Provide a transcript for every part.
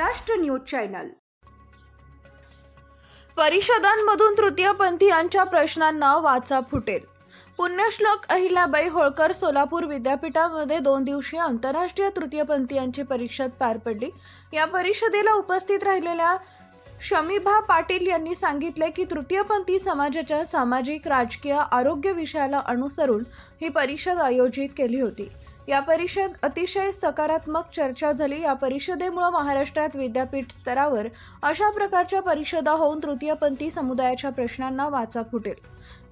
Maharashtra news channel. परिषदांमधून तृतीयपंथीयांच्या प्रश्नांना वाचा फुटेल। पुण्यश्लोक अहिल्याबाई होळकर सोलापूर विद्यापीठामध्ये 2 दिवसीय आंतरराष्ट्रीय तृतीयपंथीयांची परिषद पार पडली। या परिषदेला उपस्थित राहिलेल्या शमीभा पाटील यांनी सांगितले की तृतीयपंथी समाजाच्या सामाजिक, राजकीय, आरोग्य विषयाला अनुसरून ही परिषद आयोजित केली होती। या परिषद अतिशय सकारात्मक चर्चा झाली। या परिषदेमुळे महाराष्ट्रात विद्यापीठ स्तरावर अशा प्रकारच्या परिषदा होऊन तृतीयपंथी समुदायाच्या प्रश्नांना वाचा फुटेल।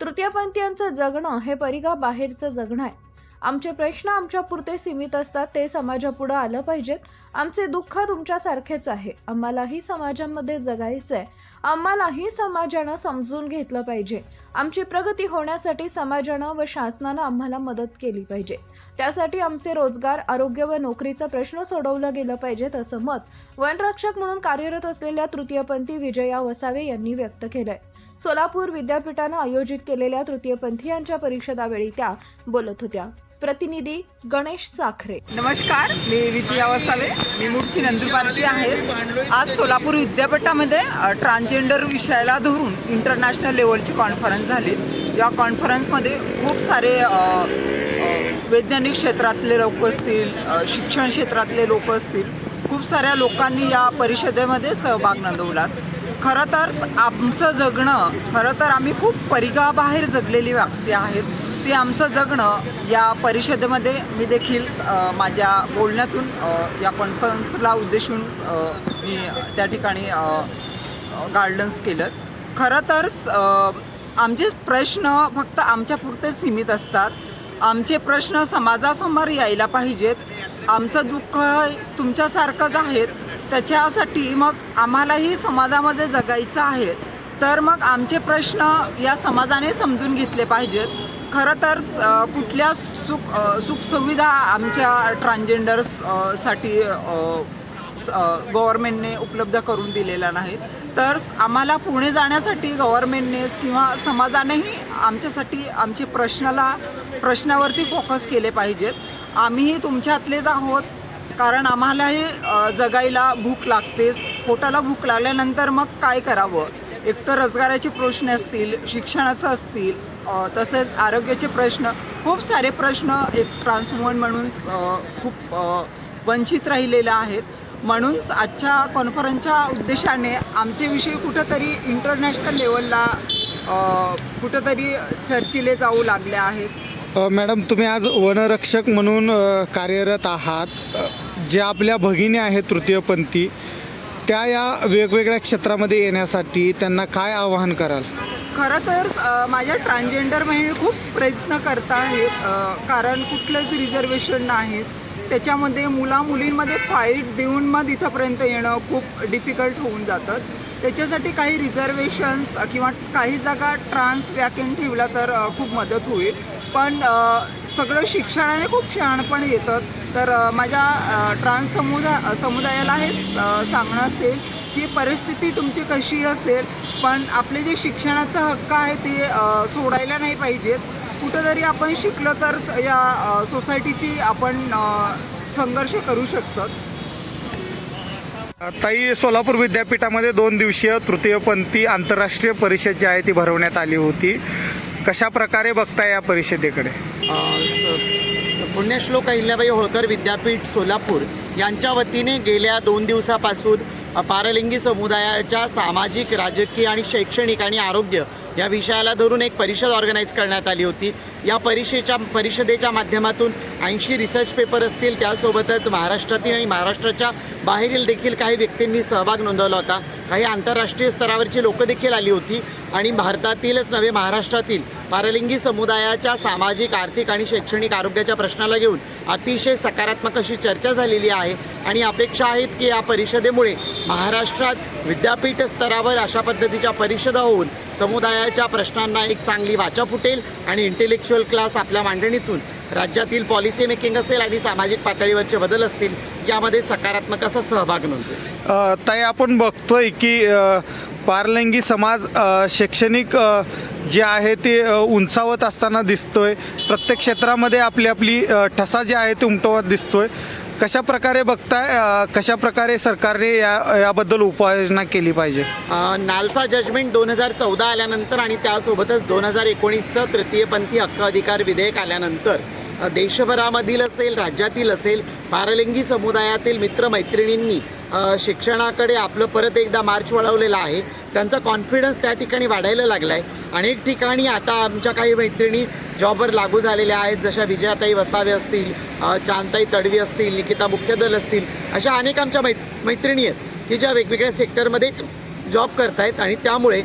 तृतीयपंथीयांचं जगणं हे परिघाबाहेरचं जगणं आहे। आमचे प्रश्न आमच्यापुरते सीमित असतात, ते समाजापुढे आलं पाहिजेत। आमचे दुःख तुमच्यासारखेच आहे। आम्हालाही समाजामध्ये जगायचंय। आम्हालाही समाजानं समजून घेतलं पाहिजे। आमची प्रगती होण्यासाठी समाजानं व शासनानं आम्हाला मदत केली पाहिजे। त्यासाठी आमचे रोजगार, आरोग्य व नोकरीचा प्रश्न सोडवला गेला पाहिजेत, असं मत वनरक्षक म्हणून कार्यरत असलेल्या तृतीयपंथी विजया वसावे यांनी व्यक्त केलंय। सोलापूर विद्यापीठानं आयोजित केलेल्या तृतीयपंथीयांच्या परिषदावेळी त्या बोलत होत्या। प्रतिनिधी गणेश साखरे। नमस्कार, मी विजया वसावे, मी मूळची नंदुरबारची आहे। आज सोलापूर विद्यापीठामध्ये ट्रान्सजेंडर विषयाला धरून इंटरनॅशनल लेवलची कॉन्फरन्स झाली। या कॉन्फरन्समध्ये खूप सारे वैज्ञानिक क्षेत्रातले लोक असतील, शिक्षण क्षेत्रातले लोक असतील, खूप साऱ्या लोकांनी या परिषदेमध्ये सहभाग नोंदवला। खरं तर आमचं जगणं, खरं तर आम्ही खूप परिघाबाहेर जगलेली व्यक्ती आहेत। ते आमचं जगणं या परिषदेमध्ये मी देखील माझ्या बोलण्यातून या कॉन्फरन्सला उद्देशून मी त्या ठिकाणी गार्डन्स केलं। खरं तर आमचे प्रश्न फक्त आमच्यापुरते सीमित असतात। आमचे प्रश्न समाजासमोर यायला पाहिजेत। आमचं दुःख तुमच्यासारखंच आहे, त्याच्यासाठी मग आम्हालाही समाजामध्ये जगायचं आहे। तर मग आमचे प्रश्न या समाजाने समजून घेतले पाहिजेत। खरं तर कुठल्या सुखसुविधा आमच्या ट्रान्सजेंडर्ससाठी गव्हर्मेंटने उपलब्ध करून दिलेला नाही। तर आम्हाला पुढे जाण्यासाठी गव्हर्मेंटने किंवा समाजानेही आमच्यासाठी आमचे प्रश्नावरती फोकस केले पाहिजेत। आम्हीही तुमच्यातलेच आहोत, कारण आम्हालाही जगायला भूक लागतेच। पोटाला भूक लागल्यानंतर मग काय करावं? एकतर रोजगाराचे प्रश्न असतील, शिक्षणाचं असतील, तसेच आरोग्याचे प्रश्न, खूप सारे प्रश्न एक ट्रान्सवुमन म्हणून खूप वंचित राहिलेले आहेत। म्हणून आजच्या कॉन्फरन्सच्या उद्देशाने आमचे विषय कुठंतरी इंटरनॅशनल लेवलला कुठंतरी चर्चेले जाऊ लागले आहेत। मॅडम, तुम्ही आज वनरक्षक म्हणून कार्यरत आहात। ज्या आपल्या भगिनी आहेत तृतीयपंथी, त्या या वेगवेगळ्या क्षेत्रामध्ये येण्यासाठी त्यांना काय आवाहन कराल? खरं तर माझ्या ट्रान्सजेंडर बहिणी खूप प्रयत्न करत आहेत, कारण कुठलंच रिझर्वेशन नाहीत। त्याच्यामध्ये मुलींमध्ये फाईट देऊन मग इथंपर्यंत येणं खूप डिफिकल्ट होऊन जातं। त्याच्यासाठी काही रिझर्वेशन्स किंवा काही जागा ट्रान्स वॅकंट ठेवला तर खूप मदत होईल। पण सगळं शिक्षणाने खूप शहाणपण येतं। तर माझ्या ट्रान्स समुदायाला हे सांगणं असेल की परिस्थिती तुमची कशी असेल, पण आपले जे शिक्षणाचा हक्क आहे ते सोडायला नाही पाहिजेत। कुठंतरी आपण शिकलो तर या सोसायटीची आपण संघर्ष करू शकतो। ताई, सोलापूर विद्यापीठामध्ये 2 दिवसीय तृतीयपंथी आंतरराष्ट्रीय परिषद जी आहे ती भरवण्यात आली होती। कशा प्रकारे बघताय या परिषदेकडे? पुण्यश्लोक अहिल्याबाई होळकर विद्यापीठ सोलापूर यांच्या वतीने गेल्या 2 दिवसापासून पारलिंगी समुदायाच्या सामाजिक, राजकीय आणि शैक्षणिक आणि आरोग्य या विषयाला धरून एक परिषद ऑर्गनाईज करण्यात आली होती। या परिषदेच्या माध्यमातून 80 रिसर्च पेपर असतील, त्यासोबतच महाराष्ट्रातील आणि महाराष्ट्राच्या बाहेरील देखील काही व्यक्तींनी सहभाग नोंदवला होता। काही आंतरराष्ट्रीय स्तरावरची लोकं देखील आली होती आणि भारतातीलच नव्हे, महाराष्ट्रातील पारलिंगी समुदायाच्या सामाजिक, आर्थिक आणि शैक्षणिक आरोग्याच्या प्रश्नाला घेऊन अतिशय सकारात्मक अशी चर्चा झालेली आहे। आणि अपेक्षा आहेत की या परिषदेमुळे महाराष्ट्रात विद्यापीठ स्तरावर अशा पद्धतीच्या परिषदा होऊन समुदायाच्या प्रश्नांना एक चांगली वाचा फुटेल आणि इंटेलेक्च्युअल क्लास आपल्या मांडणीतून राज्यातील पॉलिसी मेकिंग असेल आणि सामाजिक पातळीवरचे बदल असतील, यामध्ये सकारात्मक असा सहभाग नोंदवेल। ताई, आपण बघतोय की पारलिंगी समाज शैक्षणिक जे आहे ते उंचावत असताना दिसतोय। प्रत्येक क्षेत्रामध्ये आपली ठसा जी आहे ते उमटवत दिसतोय। कशा प्रकारे बघताय, कशा प्रकारे सरकारने याबद्दल उपाययोजना केली पाहिजे? नालसा जजमेंट 2014 आल्यानंतर आणि त्यासोबतच 2019चं तृतीयपंथी हक्क अधिकार विधेयक आल्यानंतर देशभरामधील असेल, राज्यातील असेल, पारलिंगी समुदायातील मित्रमैत्रिणींनी शिक्षणाकडे आपलं परत एकदा मार्च वळवलेला आहे. त्यांचा कॉन्फिडन्स त्या ठिकाणी वाढायला लागला आहे. अनेक ठिकाणी आता आमच्या काही मैत्रिणी जॉबवर लागू झालेल्या आहेत, जशा विजयाताई वसावे असतील, चांदताई तडवी असतील, निकिता मुख्यदल असतील, अशा अनेक आमच्या मैत्रिणी आहेत की ज्या वेगवेगळ्या सेक्टरमध्ये जॉब करत आहेत आणि त्यामुळे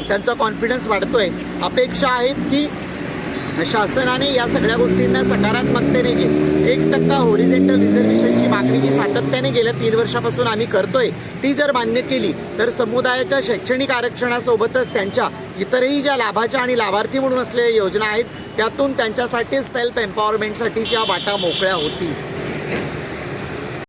त्यांचा कॉन्फिडन्स वाढतो आहे. अपेक्षा आहेत की शासनाने या सगळ्या गोष्टींना सकारात्मकतेने घेत 1% होरिझेंटल रिझर्वेशनची मागणी जी सातत्याने गेल्या 3 वर्षापासून आम्ही करतोय ती जर मान्य केली तर समुदायाच्या शैक्षणिक आरक्षणासोबतच त्यांच्या इतरही ज्या लाभाच्या आणि लाभार्थी म्हणून असलेल्या योजना आहेत त्यातून त्यांच्यासाठी सेल्फ एम्पॉवरमेंटसाठीच्या वाटा मोकळ्या होतील.